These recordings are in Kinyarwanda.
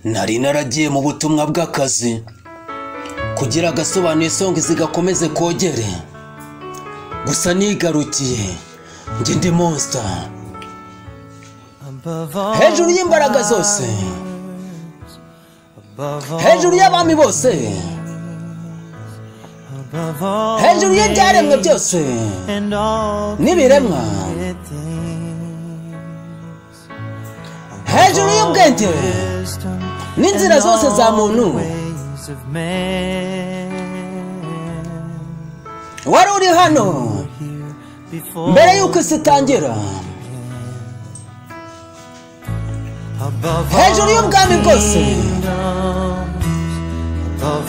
nari naragiye mu butumwa bw'akazi kugira agasobanuye song zigakomeze kogere, gusa nigarukiye njye ndi monster hejuru y'imbaraga zose, hejuru y'abami bose, hejuru y'ibyaremwe byose n'ibiremwa, hejuru y'ubwenge n'inzira zose za muntu. Wari uri hano mbere y'uko isi itangira, hejuru y'ubwami bwose,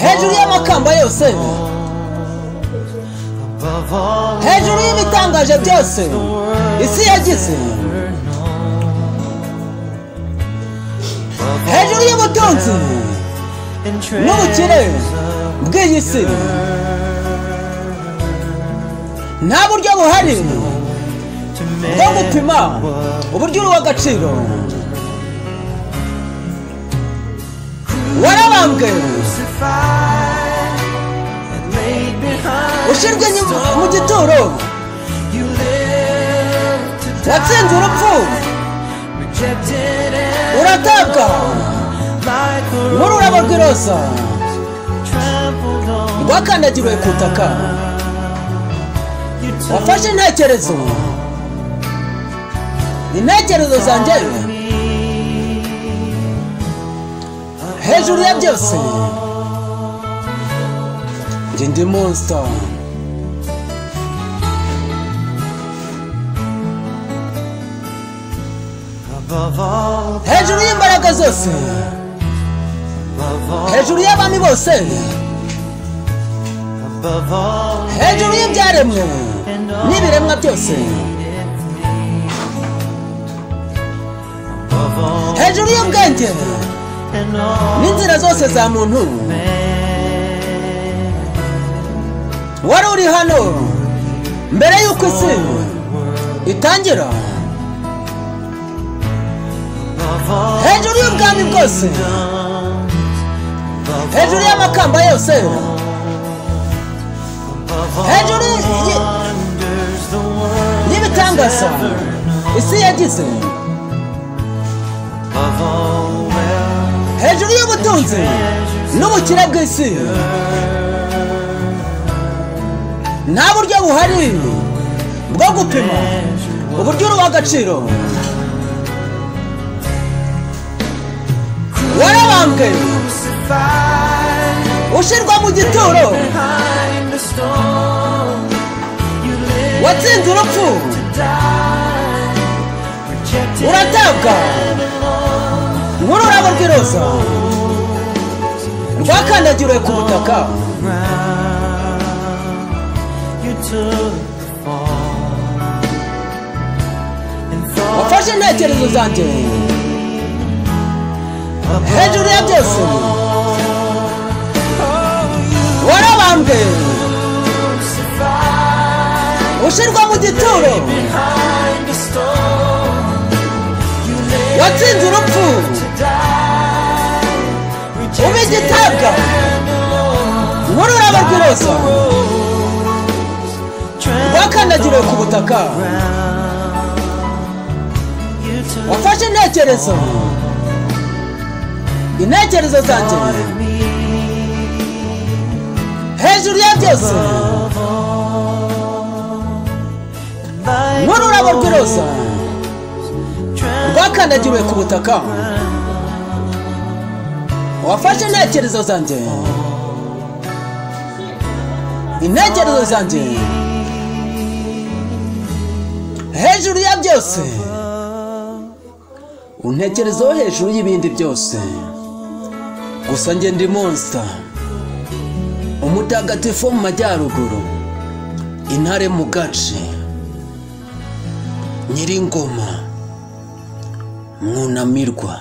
hejuru y'amakamba yose, hejuru y'ibitangaje byose isi yagize, hejuru y'ubutunzi n'ubukire bw'iyi si. Nta buryo buhari bwo gupima uburyo uri uw'agaciro. Warabambwe, ushyirwe mu gituro, watsinze urupfu, uratabwa nk'ururabo rw'iroza rwakandagiriwe ku butaka. Wafashe intekerezo zanjye hejuru ya byose. Njye ndi monster hejuru y'imbaraga zose, hejuru y'abami bose, hejuru y'ibyaremwe n'ibiremwa byose, hejuru y'ubwenge n'inzira zose za muntu. Wari uri hano mbere y'uko isi itangira, hejuru y'ubwami bwose, hejuru y'amakamba yose, hejuru y'ibitangaza isi yagize, hejuru y'ubutunzi n'ubukire bw'isi. Nta buryo buhari bwo gupima uburyo uri uw'agaciro. Warabambwe, ushyirwa mu gituro, watsinze urupfu, uratabwa nk'ururabo rw'iroza rwakandagiriwe ku butaka. Wafashe intekerezo zanjye hejuru ya byose. Warabambwe, ushyirwa mu gituro, watsinze urupfu, uba igitabwa nk'ururabo rw'iroza rwakandagiriwe ku butaka. Wafashe intekerezo zanjye hejuru ya byose nk'ururabo rw'iroza rwakandagiriwe ku butaka. Wafashe intekerezo zanjye hejuru ya byose, untekerezaho hejuru y'ibindi byose. Gusa njye ndi monster, umutagatifu wo mu majyaruguru, intare mu gace, nyiringoma, mwunamirwa.